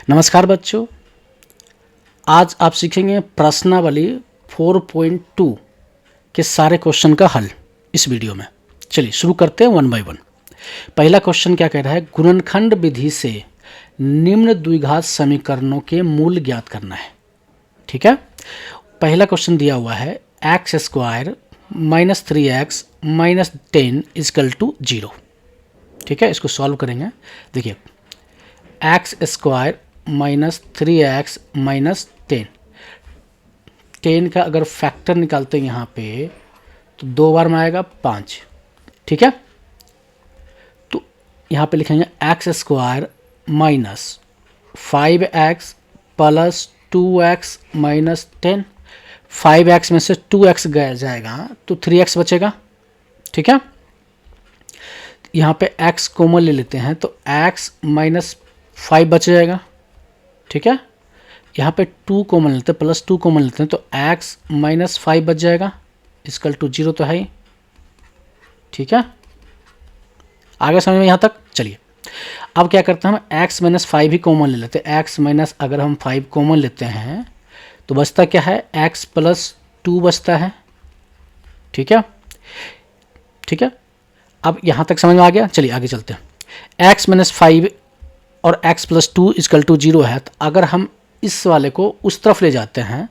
नमस्कार बच्चों, आज आप सीखेंगे प्रश्नावली 4.2 के सारे क्वेश्चन का हल इस वीडियो में। चलिए शुरू करते हैं वन बाय वन। पहला क्वेश्चन क्या कह रहा है, गुणनखंड विधि से निम्न द्विघात समीकरणों के मूल ज्ञात करना है। ठीक है, पहला क्वेश्चन दिया हुआ है x square minus 3x minus 10 equal to 0। ठीक है, इसको सॉल्व करेंगे। देखिए, x square minus 3x minus 10 का अगर फैक्टर निकालते हैं यहाँ पे तो 2 बार में आएगा 5। ठीक है, तो यहाँ पे लिखेंगे x square minus 5x plus 2x minus 10। 5x में से 2x गया जाएगा तो 3x बचेगा। ठीक है, यहाँ पे x कॉमन ले लेते हैं तो x माइनस 5 बच जाएगा। ठीक है, यहाँ पे 2 कॉमन लेते हैं, प्लस 2 कॉमन लेते हैं तो x माइनस 5 बच जाएगा, इक्वल टू 0 तो है ही। ठीक है, आगे समझ में यहाँ तक। चलिए अब क्या करते हैं, हम x माइनस 5 ही कॉमन ले लेते हैं। x माइनस अगर हम 5 कॉमन लेते हैं तो बचता क्या है, x प्लस 2 बचता है। ठीक है, ठीक है, अब यहाँ तक समझ में आ गया। चलिए आगे चलते हैं। x माइनस 5 और x प्लस 2 इक्वल टू 0 है, तो अगर हम इस वाले को उस तरफ ले जाते हैं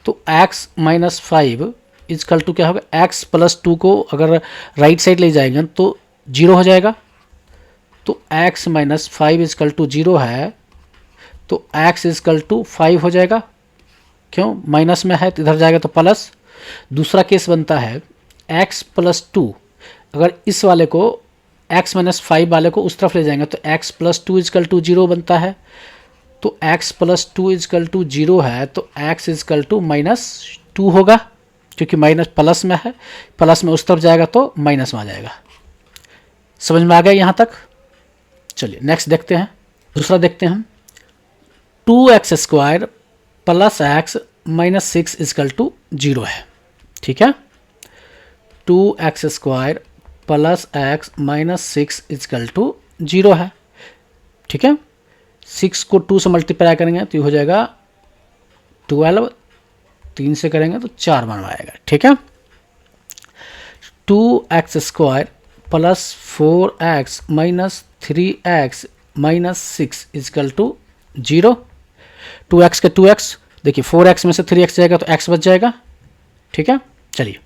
तो x माइनस 5 इक्वल टू क्या होगा, x प्लस 2 को अगर राइट साइड ले जाएंगे तो 0 हो जाएगा। तो x माइनस 5 इक्वल टू 0 है तो x इक्वल टू 5 हो जाएगा। क्यों, माइनस में है तो इधर जाएगा तो प्लस। दूसरा केस बनता है x प्लस 2, अगर इस वाले को x माइनस 5 वाले को उस तरफ ले जाएंगे तो x प्लस 2 इजकल टू 0 बनता है। तो x प्लस 2 इजकल टू 0 है तो x इजकल टू माइनस 2 होगा, क्योंकि माइनस प्लस में है, प्लस में उस तरफ जाएगा तो माइनस में आ जाएगा। समझ में आ गया यहाँ तक। चलिए नेक्स्ट देखते हैं, दूसरा देखते हैं। 2x square plus x minus 6 equal to 0 है। ठीक है, 2x square plus x minus 6 equal to 0 है। ठीक है, 6 को 2 से मल्टीप्लाई करेंगे तो ये हो जाएगा 12, 3 से करेंगे तो 4 बन आएगा। ठीक है, 2x square plus 4x minus 3x minus 6 equal to 0। 2x का 2x, देखिए 4x में से 3x जाएगा तो x बच जाएगा। ठीक है, चलिए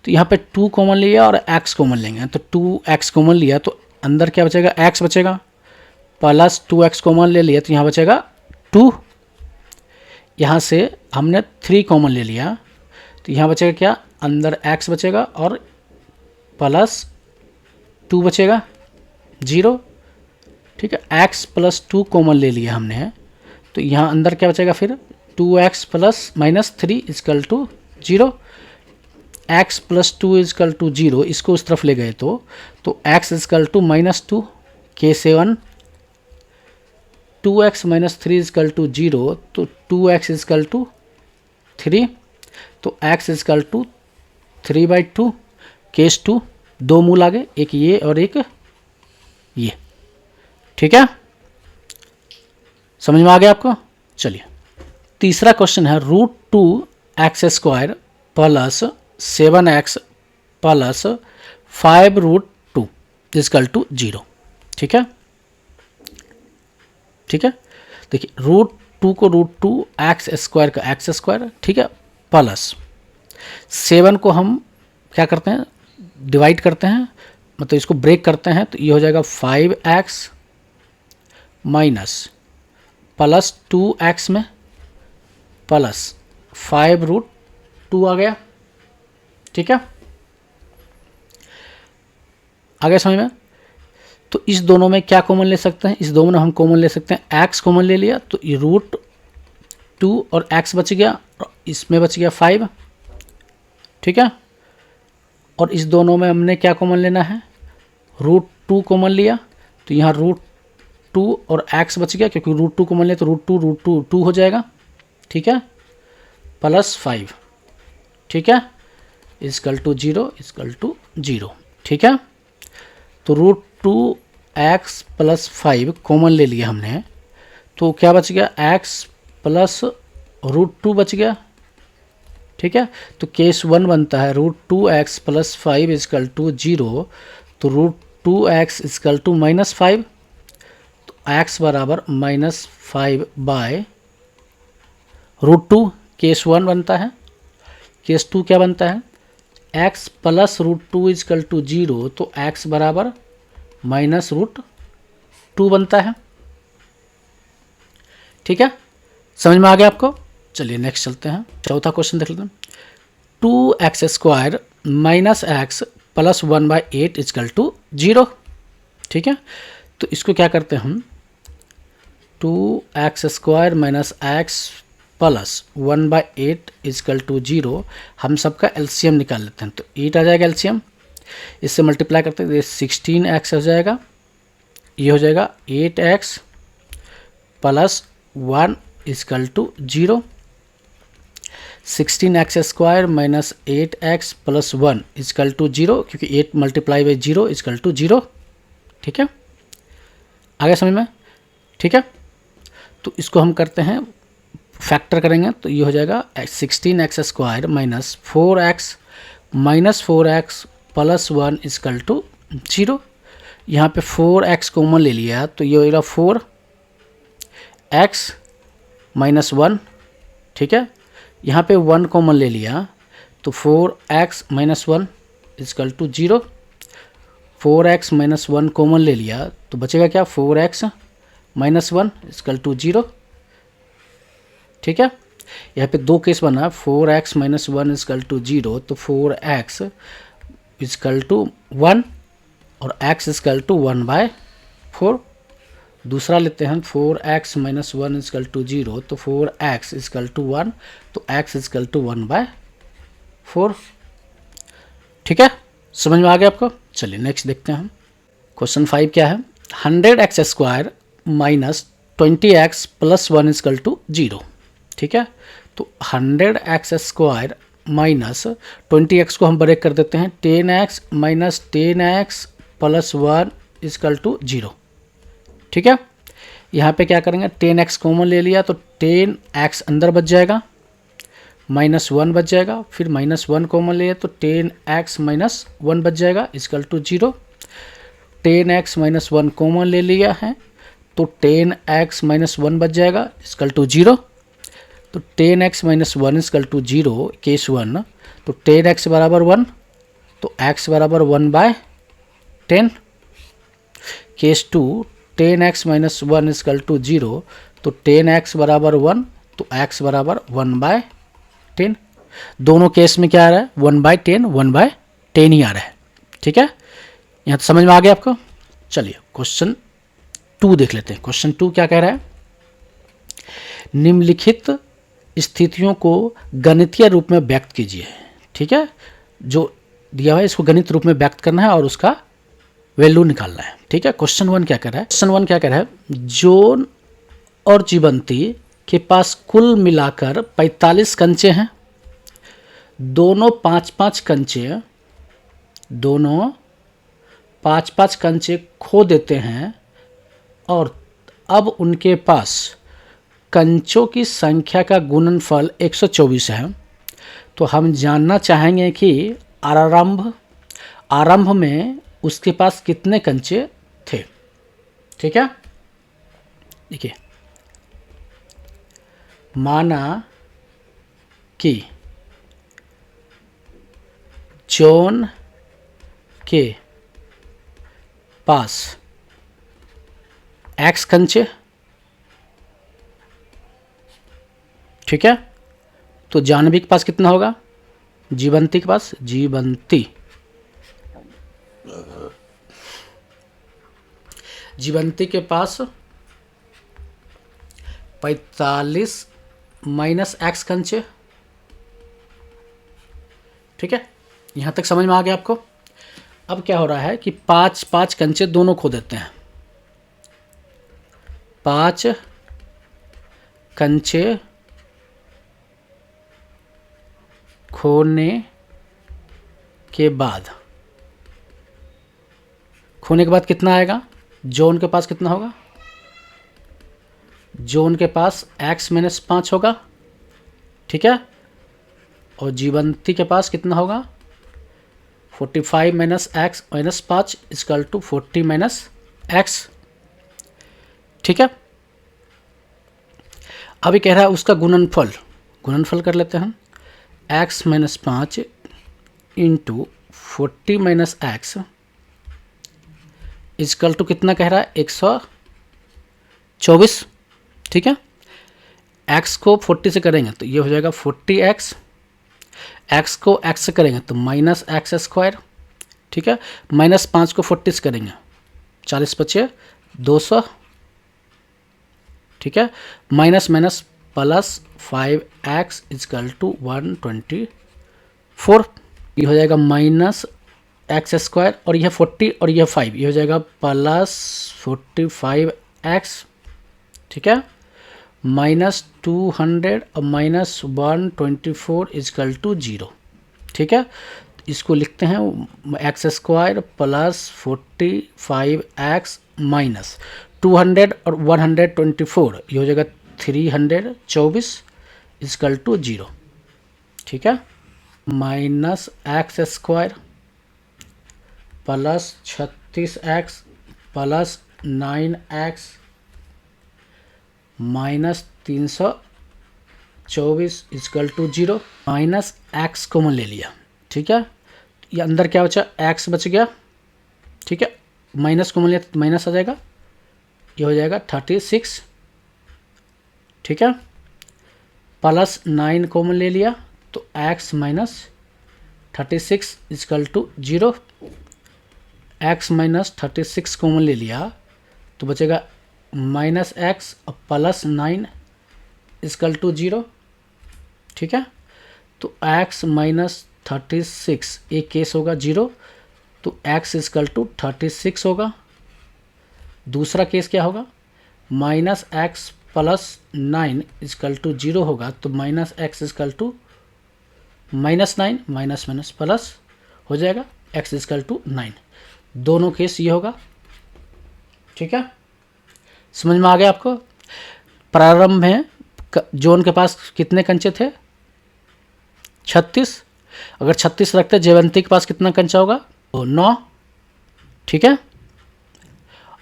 तो यहाँ पे 2 कॉमन लिया और x कॉमन लेंगे तो 2x कॉमन लिया तो अंदर क्या बचेगा, x बचेगा, प्लस 2x कॉमन ले लिया तो यहाँ बचेगा 2। यहाँ से हमने 3 कॉमन ले लिया तो यहाँ बचेगा क्या, अंदर x बचेगा और प्लस 2 बचेगा 0। ठीक है, x प्लस 2 कॉमन ले लिया हमने तो यहाँ अंदर क्या बचेगा फिर 2x plus minus 3 equal to 0। x plus 2 equal to 0, इसको उस तरफ ले गए तो x equal to minus 2 K7। 2x minus 3 equal to 0 तो 2x इजकल टू 3, तो x इजकल टू 3/2 केस 2। 2 मूल आ गए, एक ये और एक ये। ठीक है, समझ में आ गया आपको। चलिए तीसरा क्वेश्चन है √2x square plus 7x plus 5√2 equal to 0। ठीक है, ठीक है, देखिए √2 को √2 x स्क्वायर का x स्क्वायर, ठीक है, प्लस 7 को हम क्या करते हैं, डिवाइड करते हैं, मतलब इसको ब्रेक करते हैं तो ये हो जाएगा 5x माइनस प्लस 2x में प्लस 5√2 आ गया। ठीक है, आगे समझ में। तो इस दोनों में क्या कॉमन ले सकते हैं, इस दोनों में हम कॉमन ले सकते हैं, x कॉमन ले लिया तो ये √2 और x बच गया और इसमें बच गया 5। ठीक है, और इस दोनों में हमने क्या कॉमन लेना है, √2 कॉमन लिया तो यहाँ √2 और x बच गया, क्योंकि √2 कॉमन लिया तो √2 2 हो जाएगा। ठीक है, प्लस 5। ठीक है, इजकल टू 0 इजकल टू 0। ठीक है, तो √2x प्लस 5 कॉमन ले लिया हमने तो क्या बच गया, x प्लस √2 बच गया। ठीक है, तो केस 1 बनता है √2x प्लस 5 इजकल टू 0, तो √2x इजकल टू -5, तो x बराबर -5/√2 केस 1 बनता है। केस 2 क्या बनता है, x प्लस √2 इजकल टू 0, तो x बराबर -√2 बनता है। ठीक है, समझ में आ गया आपको। चलिए नेक्स्ट चलते हैं, चौथा क्वेश्चन देख लेते हैं। 2x² minus x plus 1/8 equal to 0। ठीक है, तो इसको क्या करते हैं हम, 2x² minus x plus 1/8 equal to 0, हम सबका एलसीएम निकाल लेते हैं। तो 8 आ जाएगा एलसीएम, इससे मल्टीप्लाई करते हैं, 16x हो जाएगा, ये हो जाएगा 8x plus 1 equal to 0। 16x² minus 8x plus 1 equal to 0, क्योंकि 8 मल्टीप्लाई बाई 0 इजकल टू 0। ठीक है, आगे समझ में। ठीक है, तो इसको हम करते हैं, फैक्टर करेंगे, तो ये हो जाएगा 16x² minus 4x plus 1 equal to 0। यहाँ पे 4x कॉमन ले लिया, तो ये होगा 4x माइनस 1। ठीक है, यहाँ पे 1 कॉमन ले लिया, तो 4x minus 1 equal to 0। 4x minus 1 common ले लिया, तो बचेगा क्या, 4x माइनस 1 इजकल टू 0। ठीक है, यहाँ पे दो केस बना, 4x माइनस 1 इजकल टू 0, तो 4x इजकल टू 1 और x इजकल टू 1/4। दूसरा लेते हैं, 4x माइनस 1 इजकल टू 0, तो 4x इजकल टू 1, तो x इजकल टू 1/4। ठीक है, समझ में आ गया आपको। चलिए नेक्स्ट देखते हैं हम। क्वेश्चन 5 क्या है, 100x² minus 20x plus 1 equal to 0। ठीक है, तो 100x² माइनस 20x को हम ब्रेक कर देते हैं, 10x minus 10x plus 1 equal to 0। ठीक है, यहाँ पे क्या करेंगे, 10x कॉमन ले लिया, तो 10x अंदर बच जाएगा, माइनस 1 बच जाएगा, फिर माइनस 1 कॉमन ले लिया, तो 10x माइनस 1 बच जाएगा is equal to 0। 10x minus 1 common ले लिया है, तो 10x माइनस 1 बच जाएगा इजकल टू 0। तो 10x minus 1 equal to 0 case 1, तो 10x बराबर 1, तो x बराबर 1/10। Case 2, 10x minus 1 equal to 0, तो 10x बराबर 1, तो x बराबर 1/10। दोनों केस में क्या आ रहा है, 1/10 1/10 ही आ रहा है। ठीक है, यहाँ तो समझ में आ गया आपको। चलिए क्वेश्चन 2 देख लेते हैं। क्वेश्चन 2 क्या कह रहा है, निम्नलिखित स्थितियों को गणितीय रूप में व्यक्त कीजिए। ठीक है, जो दिया हुआ है इसको गणित रूप में व्यक्त करना है और उसका वैल्यू निकालना है। ठीक है, क्वेश्चन 1 क्या कर रहा है, क्वेश्चन 1 क्या कह रहा है, जोन और जीवंती के पास कुल मिलाकर 45 कंचे हैं। दोनों 5-5 कंचे खो देते हैं और अब उनके पास कंचों की संख्या का गुणनफल 124 है। तो हम जानना चाहेंगे कि आरंभ में उसके पास कितने कंचे थे। ठीक है, देखिए, माना कि जॉन के पास x कंचे, ठीक है, तो जानवी के पास कितना होगा, जीवंती के पास, जीवंती के पास 45 माइनस x कंचे। ठीक है, यहाँ तक समझ में आ गया आपको। अब क्या हो रहा है कि 5-5 कंचे दोनों खो देते हैं। 5 कंचे खोने के बाद कितना आएगा, जॉन के पास कितना होगा, जोन के पास x माइनस 5 होगा, ठीक है, और जीवंती के पास कितना होगा 45 minus x minus 5 equal to 40 minus x, ठीक है। अभी कह रहा है उसका गुणनफल, गुणनफल कर लेते हैं हम, x minus 5 into 40 minus x equal to कितना कह रहा है 124, ठीक है। x को 40 से करेंगे तो ये हो जाएगा 40x, x को x से करेंगे तो माइनस एक्स स्क्वायर, ठीक है, माइनस 5 को 40 से करेंगे 40 बचे 200, ठीक है, minus minus plus 5x equal to 124, ये हो जाएगा माइनस एक्स स्क्वायर और यह 40 और यह 5, ये हो जाएगा प्लस 45x, ठीक है, माइनस 200 और माइनस 124 इजकल टू 0, ठीक है। इसको लिखते हैं x square plus 45x minus 200 और 124, ये हो जाएगा 324 इजकल टू 0, ठीक है, minus x square plus 36x plus 9x minus 324 equal to 0, minus x common ले लिया, ठीक है, ये अंदर क्या बचा x बच गया, ठीक है, माइनस कॉमन लिया तो माइनस आ जाएगा, ये हो जाएगा 36, ठीक है, प्लस 9 कॉमन ले लिया तो x minus 36 equal to 0, x minus 36 common ले लिया तो बचेगा माइनस एक्स और प्लस 9 इजकल टू 0, ठीक है। तो x माइनस 36 एक केस होगा 0, तो x इजकल टू 36 होगा। दूसरा केस क्या होगा, minus x plus 9 equal to 0 होगा, तो minus x equal to minus 9 minus minus plus हो जाएगा x इजकल टू 9, दोनों केस ये होगा, ठीक है। समझ में आ गया आपको। प्रारंभ में जोन के पास कितने कंचे थे 36, अगर 36 रखते जयवंती के पास कितना कंचा होगा तो 9, ठीक है,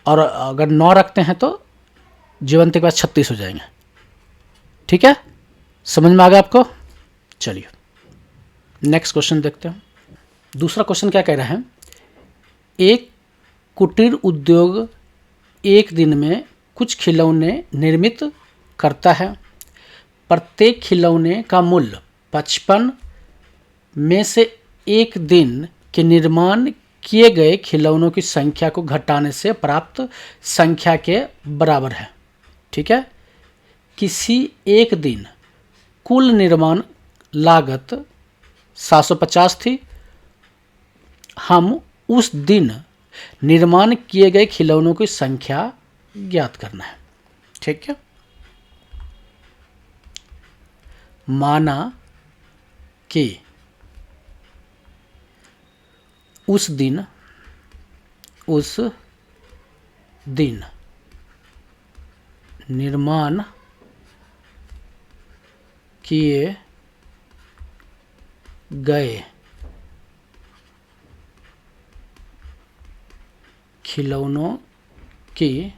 और अगर 9 रखते हैं तो जयवंती के पास 36 हो जाएंगे, ठीक है। समझ में आ गया आपको। चलिए नेक्स्ट क्वेश्चन देखते हैं। दूसरा क्वेश्चन क्या कह रहा है, एक कुटीर उद्योग एक दिन में कुछ खिलौने निर्मित करता है, प्रत्येक खिलौने का मूल्य 55 में से एक दिन के निर्माण किए गए खिलौनों की संख्या को घटाने से प्राप्त संख्या के बराबर है, ठीक है। किसी एक दिन कुल निर्माण लागत 750 थी, हम उस दिन निर्माण किए गए खिलौनों की संख्या ज्ञात करना है, ठीक है। माना कि उस दिन निर्माण किए गए खिलौनों की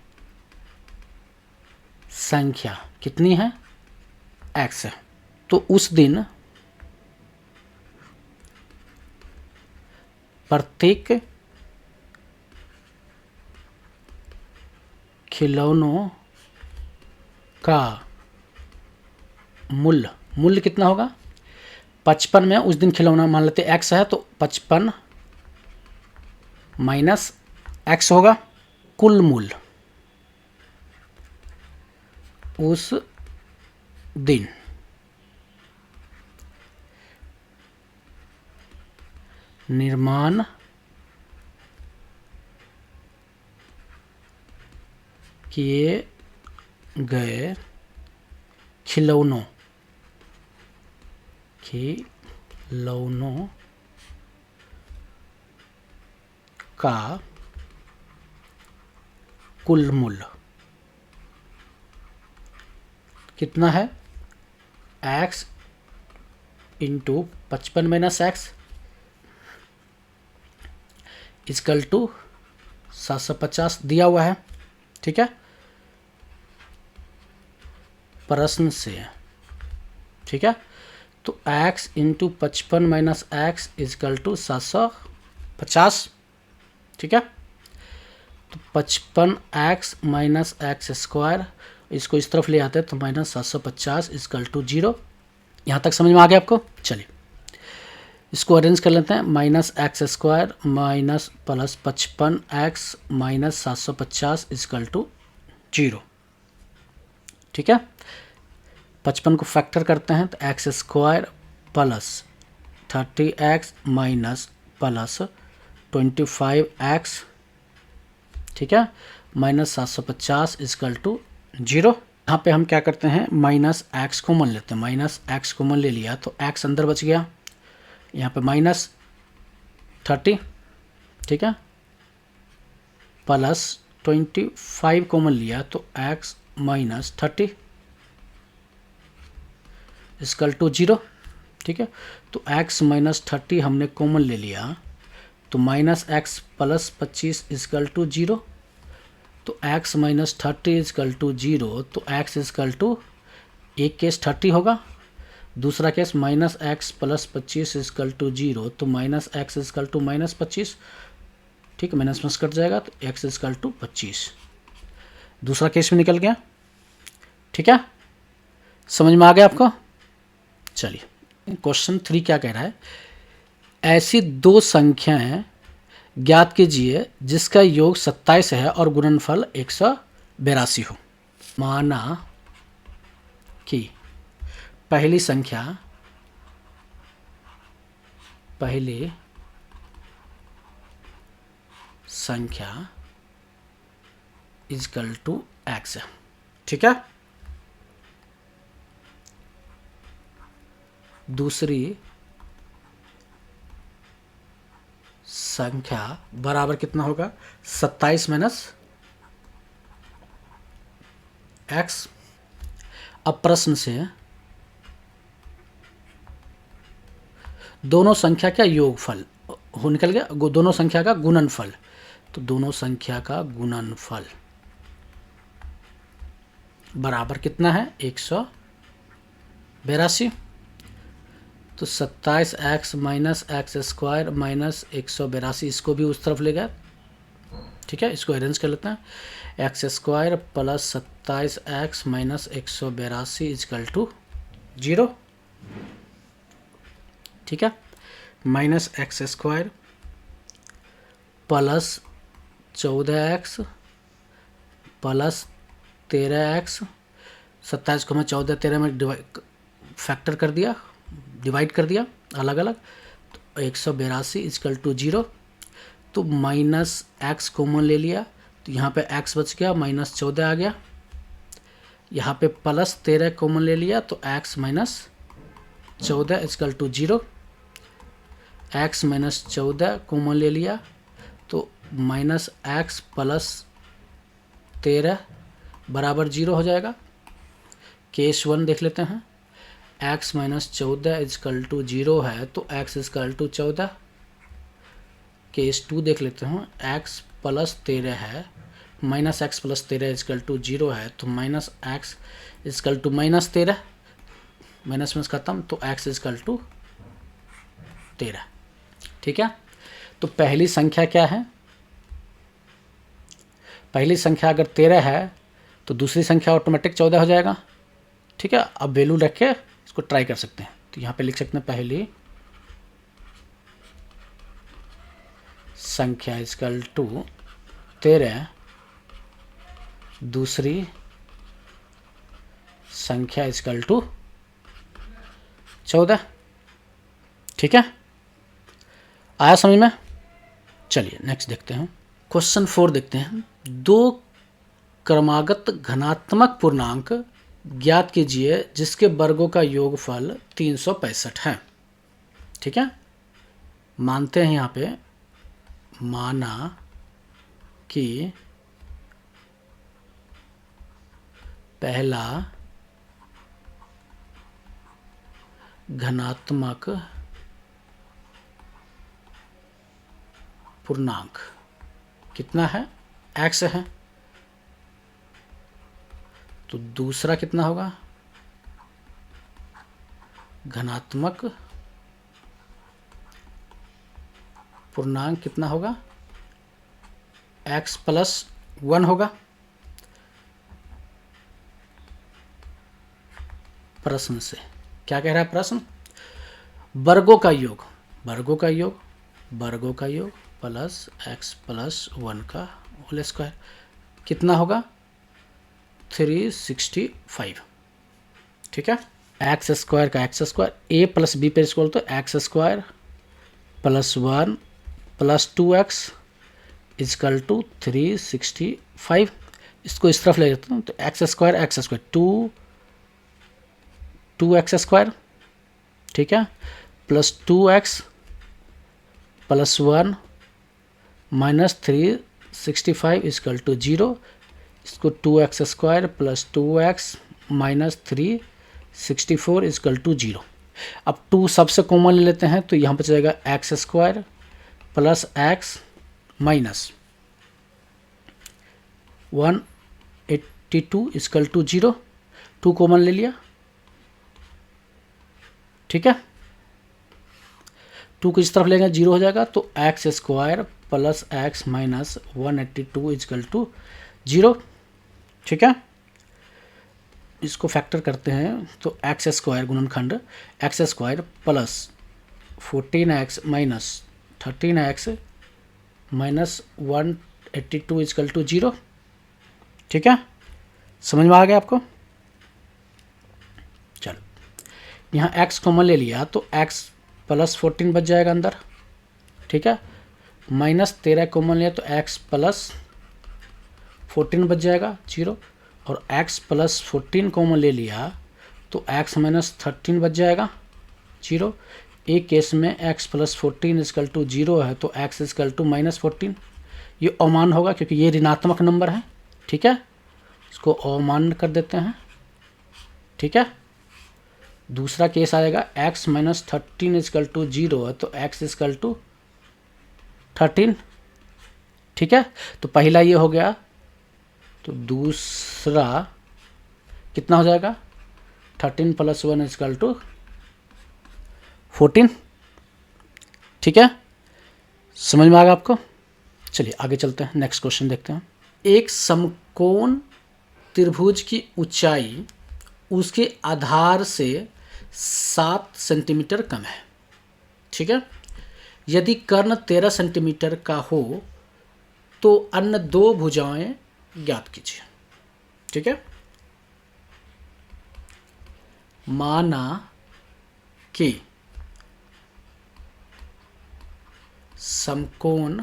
संख्या कितनी है x है। तो उस दिन प्रत्येक खिलौनों का मूल्य कितना होगा 55 में उस दिन खिलौना मान लेते x है तो 55 माइनस x होगा कुल मूल्य उस दिन निर्माण किए गए खिलौनों का कुल मूल्य कितना है, x into 55 minus x equal to 750 दिया हुआ है, ठीक है, प्रश्न से, ठीक है। तो x into 55 minus x equal to 750, ठीक है। तो 55x माइनस एक्स स्क्वायर, इसको इस तरफ ले आते हैं तो माइनस 750 इजकल टू 0। यहाँ तक समझ में आ गया आपको? चलिए इसको अरेंज कर लेते हैं। Minus x square minus plus 55x minus 750 equal to 0, ठीक है। 55 को फैक्टर करते हैं तो x square plus 30x minus plus 25x, ठीक है, माइनस 750 इजकल टू 0। यहाँ पे हम क्या करते हैं, माइनस एक्स कॉमन लेते हैं। माइनस एक्स कॉमन ले लिया तो एक्स अंदर बच गया, यहाँ पे माइनस 30, ठीक है, प्लस 25 कॉमन लिया तो एक्स माइनस 30 इजकल टू 0, ठीक है। तो x माइनस 30 हमने कॉमन ले लिया तो minus x plus 25 equal to 0। तो x माइनस 30 इजकल टू 0, तो x इजकल टू, एक केस 30 होगा, दूसरा case minus x plus 25 equal to 0, तो minus x equal to minus 25, ठीक है, माइनस माइनस कट जाएगा तो x इजकल टू 25, दूसरा केस में निकल गया, ठीक है। समझ में आ गया आपको? चलिए क्वेश्चन 3 क्या कह रहा है, ऐसी दो संख्याएं ज्ञात कीजिए जिसका योग 27 है और गुणनफल 182 हो। माना कि पहली संख्या इजकल टू x है, ठीक है। दूसरी संख्या बराबर कितना होगा, 27 माइनस एक्स। अब प्रश्न से दोनों संख्या का योगफल हो निकल गया, दोनों संख्या का गुणनफल, तो दोनों संख्या का गुणनफल बराबर कितना है, 182। तो 27x minus x square minus 182, इसको भी उस तरफ ले गए, ठीक है। इसको अरेंज कर लेते हैं, x square plus 27x minus 182 equal to 0, ठीक है, minus x square plus 14x plus 13x, 27 को मैं 14 13 में फैक्टर कर दिया, डिवाइड कर दिया अलग अलग, तो 182 इजकल टू 0। तो माइनस एक्स कॉमन ले लिया तो यहाँ पे x बच गया, माइनस 14 आ गया, यहाँ पे प्लस 13 कॉमन ले लिया तो x minus 14 equal to 0, x minus 14 common ले लिया तो माइनस एक्स प्लस 13 बराबर 0 हो जाएगा। केस 1 देख लेते हैं, x माइनस 14 इजकल टू 0 है तो x इजकल टू 14। केस 2 देख लेते हैं, x प्लस 13 है, minus x plus 13 equal to 0 है तो minus x equal to minus 13, minus minus खत्म, तो x इजकल टू 13, ठीक है। तो पहली संख्या क्या है, पहली संख्या अगर 13 है तो दूसरी संख्या ऑटोमेटिक 14 हो जाएगा, ठीक है। अब वैल्यू रख के इसको ट्राई कर सकते हैं, तो यहाँ पे लिख सकते हैं पहली संख्या इजकल टू 13, दूसरी संख्या इजकल टू 14, ठीक है। आया समझ में? चलिए नेक्स्ट देखते हैं, क्वेश्चन 4 देखते हैं। दो क्रमागत घनात्मक पूर्णांक ज्ञात कीजिए जिसके वर्गों का योगफल 365 है, ठीक है। मानते हैं यहाँ पे, माना कि पहला घनात्मक पूर्णांक कितना है, x है। तो दूसरा कितना होगा, घनात्मक पूर्णांक कितना होगा, x+1 होगा। प्रश्न से क्या कह रहा है प्रश्न, वर्गों का योग, वर्गों का योग, वर्गों का योग प्लस x+1 का होल स्क्वायर कितना होगा, 365। ठीक है, एक्स स्क्वायर का x square, a plus b पर स्क्वायर तो x² +1 + 2x इजकल टू 365। इसको इस तरफ ले जाता हूँ तो x² 2x², ठीक है, प्लस 2x +1 -365 इजकल टू 0। इसको 2x² + 2x -364 इजकल टू 0। अब 2 सबसे कॉमन ले लेते हैं तो यहाँ पर जाएगा x² + x -182 equal to 0। 2 common ले लिया, ठीक है, 2 को इस तरफ लेंगे 0 हो जाएगा तो x² + x -182 इजकल टू 0। ठीक है, इसको फैक्टर करते हैं तो x² गुणनखंड x² + 14x -13x -182 equal to 0। ठीक है, समझ में आ गया आपको। चलो, यहाँ x कॉमन ले लिया तो x + 14 बच जाएगा अंदर। ठीक है, -13 कॉमन लिया तो x + 14 बच जाएगा 0, और x + 14 कॉमन ले लिया तो x -13 बच जाएगा 0। एक केस में x + 14 इजकल टू 0 है तो x इजकल टू -14। ये अमान होगा क्योंकि ये ऋणात्मक नंबर है। ठीक है, इसको अमान कर देते हैं। ठीक है, दूसरा केस आएगा x -13 इजकल टू 0 है तो x इजकल टू 13। ठीक है, तो पहला ये हो गया, तो दूसरा कितना हो जाएगा, 13 + 1 इजकल टू 14। ठीक है, समझ में आ गया आपको। चलिए आगे चलते हैं, नेक्स्ट क्वेश्चन देखते हैं। एक समकोण त्रिभुज की ऊंचाई उसके आधार से 7 सेंटीमीटर कम है। ठीक है, यदि कर्ण 13 सेंटीमीटर का हो तो अन्य 2 भुजाएं ज्ञात कीजिए। ठीक है, माना कि समकोण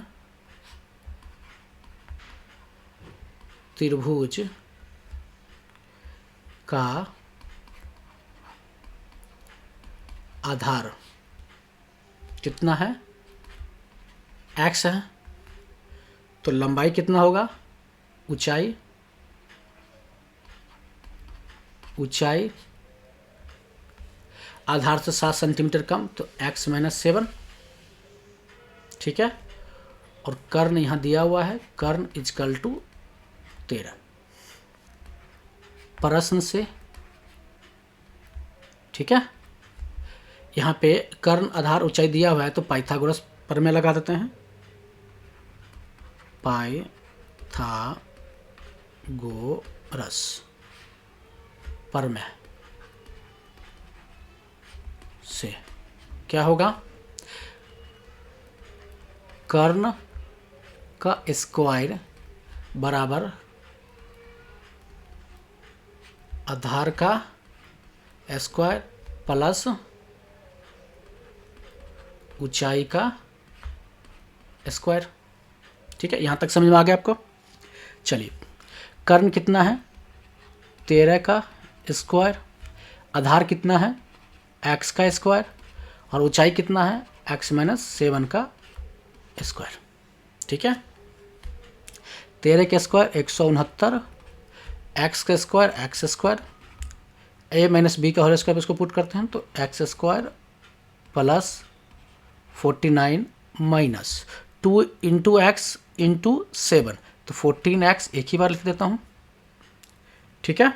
त्रिभुज का आधार कितना है, x है, तो लंबाई कितना होगा, ऊंचाई आधार से 7 सेंटीमीटर कम तो x -7। ठीक है, और कर्ण यहाँ दिया हुआ है, कर्ण इजकल टू 13 प्रश्न से। ठीक है, यहाँ पे कर्ण आधार ऊंचाई दिया हुआ है तो पाइथागोरस प्रमेय लगा देते हैं। पाइथागोरस प्रमेय से क्या होगा, कर्ण का स्क्वायर बराबर आधार का स्क्वायर प्लस ऊंचाई का स्क्वायर। ठीक है, यहाँ तक समझ में आ गया आपको। चलिए, कर्ण कितना है, 13 का स्क्वायर, आधार कितना है, x का स्क्वायर, और ऊंचाई कितना है, x -7 का स्क्वायर। ठीक है, 13 का स्क्वायर 169, x का square x square, a minus b का होल स्क्वायर इसको पुट करते हैं तो x square plus 49 minus 2 into x into 7, तो 14x एक ही बार लिख देता हूँ, ठीक है।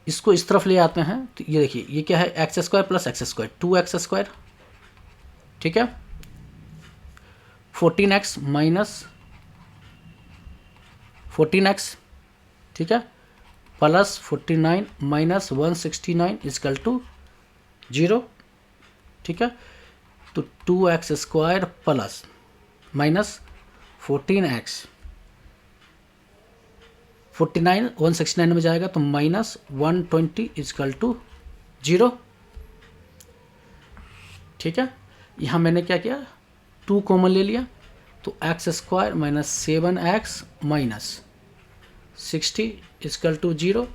इसको इस तरफ ले आते हैं तो ये देखिए ये क्या है, x square plus x square 2x square, ठीक है। 14x माइनस 14x, ठीक है, प्लस 49 माइनस 169 इजकल टू 0, ठीक है। तो 2x square plus minus 14x 49 169 में जाएगा तो माइनस 120 इजकल टू 0, ठीक है। यहाँ मैंने क्या किया, 2 कॉमन ले लिया तो x square minus 7x minus 60 equal to 0,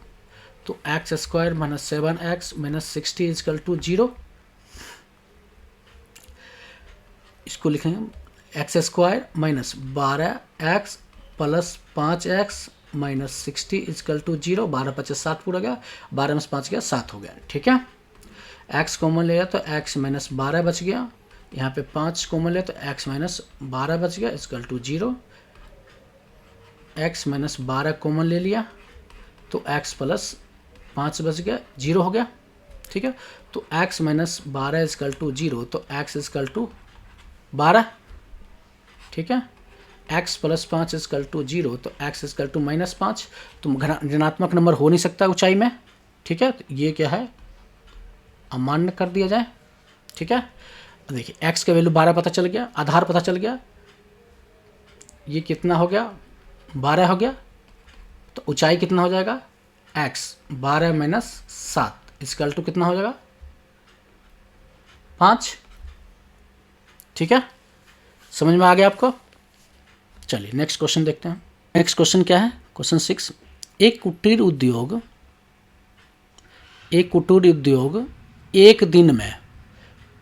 तो x square minus 7x minus 60 equal to 0। इसको लिखेंगे x square minus 12x plus 5x minus 60 equal to 0, 12 25 60 पूरा गया, 12 में 5 गया 7 हो गया, ठीक है। x कॉमन लिया तो x माइनस 12 बच गया, यहाँ पे 5 कॉमन लिया तो x माइनस 12 बच गया equal to 0, x minus 12 common ले लिया तो x प्लस 5 बच गया 0 हो गया, ठीक है। तो x माइनस 12 इजकल टू 0, तो x इजकल टू 12, ठीक है। x प्लस 5 इजकल टू 0, तो x इजकल टू माइनस 5, तो ऋणात्मक नंबर हो नहीं सकता ऊंचाई में, ठीक है। तो ये क्या है, अमान्य कर दिया जाए, ठीक है। देखिए x का वैल्यू 12 पता चल गया, आधार पता चल गया, ये कितना हो गया 12 हो गया, तो ऊंचाई कितना हो जाएगा x 12 माइनस 7 इजकल टू कितना हो जाएगा 5, ठीक है। समझ में आ गया आपको। चलिए नेक्स्ट क्वेश्चन देखते हैं। नेक्स्ट क्वेश्चन क्या है, क्वेश्चन 6, एक कुटीर उद्योग एक दिन में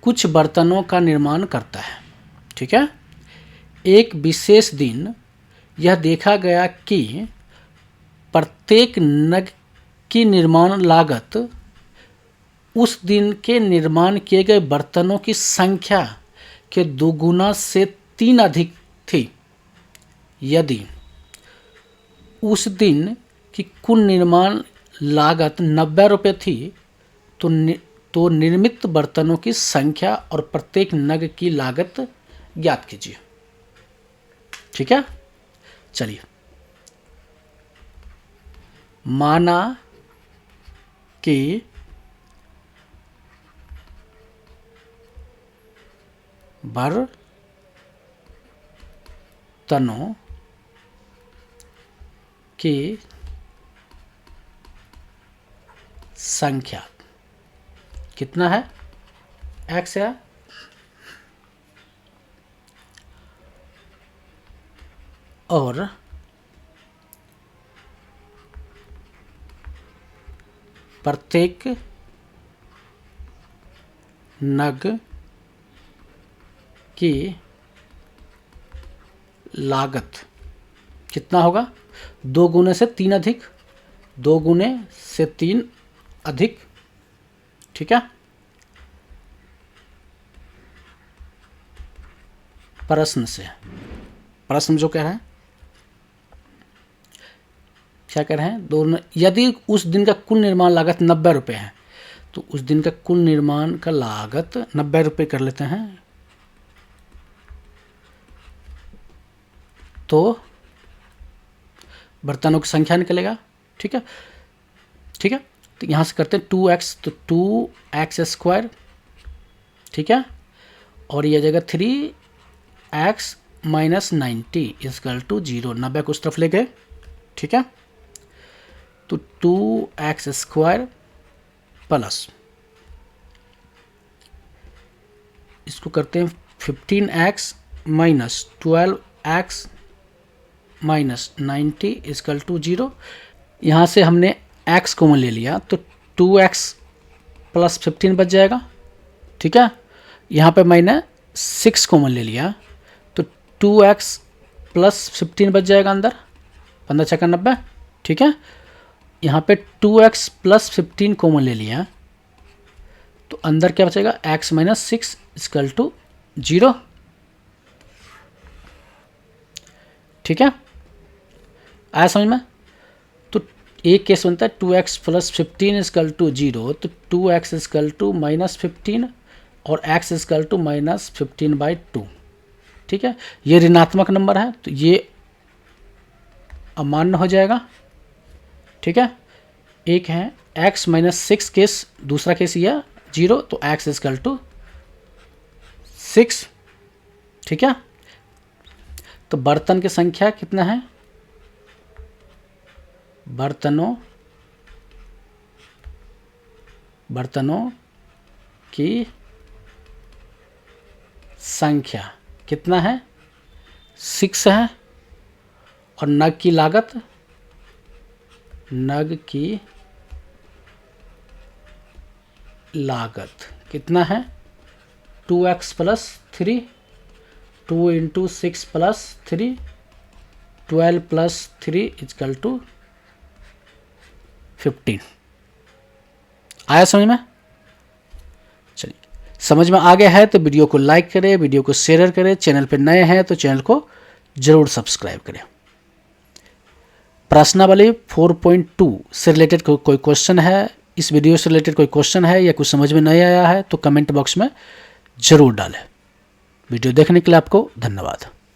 कुछ बर्तनों का निर्माण करता है, ठीक है। एक विशेष दिन यह देखा गया कि प्रत्येक नग की निर्माण लागत उस दिन के निर्माण किए गए बर्तनों की संख्या के 2 गुना से 3 अधिक थी। यदि उस दिन की कुल निर्माण लागत 90 रुपये थी तो निर्मित बर्तनों की संख्या और प्रत्येक नग की लागत ज्ञात कीजिए, ठीक है। चलिए, माना कि बर्तनों की संख्या कितना है, x है, और प्रत्येक नग की लागत कितना होगा, 2 गुने से 3 अधिक, 2 गुने से 3 अधिक, ठीक है। प्रश्न जो कह रहे हैं, क्या कह रहे हैं, दोनों, यदि उस दिन का कुल निर्माण लागत 90 रुपये है तो उस दिन का कुल निर्माण का लागत 90 रुपये कर लेते हैं, तो बर्तनों की संख्या निकलेगा, ठीक है, ठीक है। तो यहाँ से करते हैं 2x, तो 2x स्क्वायर, ठीक है, और ये जगह 3x माइनस 90 इजकल टू 0, 90 को उस तरफ ले गए, ठीक है। तो 2x स्क्वायर प्लस इसको करते हैं 15x minus 12x minus 90 is equal to 0। यहाँ से हमने x कॉमन ले लिया तो 2x प्लस 15 बच जाएगा, ठीक है। यहाँ पे मैंने 6 कॉमन ले लिया तो 2x प्लस 15 बच जाएगा अंदर, 15 छक्का 90, ठीक है। यहाँ पे 2x प्लस 15 कॉमन ले लिया, तो अंदर क्या बचेगा, x माइनस 6 इक्वल टू 0। ठीक है, आया समझ में। तो एक केस बनता है 2x प्लस 15 इक्वल टू 0, तो 2x इक्वल टू माइनस 15 और x इक्वल टू माइनस 15/2। ठीक है, ये ऋणात्मक नंबर है तो ये अमान्य हो जाएगा। ठीक है, एक है x माइनस 6 केस, दूसरा केस ये 0, तो x इक्वल टू 6। ठीक है, तो बर्तन की संख्या कितना है, बर्तनों की संख्या कितना है, 6 है। और नग की लागत कितना है, 2x plus 3, 2 into 6 plus 3, 12 plus 3 equal to 15। आया समझ में। चलिए, समझ में आ गया है तो वीडियो को लाइक करें, वीडियो को शेयर करें, चैनल पर नए हैं तो चैनल को जरूर सब्सक्राइब करें। प्रश्नावली 4.2 से रिलेटेड कोई क्वेश्चन है, इस वीडियो से रिलेटेड कोई क्वेश्चन है या कुछ समझ में नहीं आया है तो कमेंट बॉक्स में जरूर डालें। वीडियो देखने के लिए आपको धन्यवाद।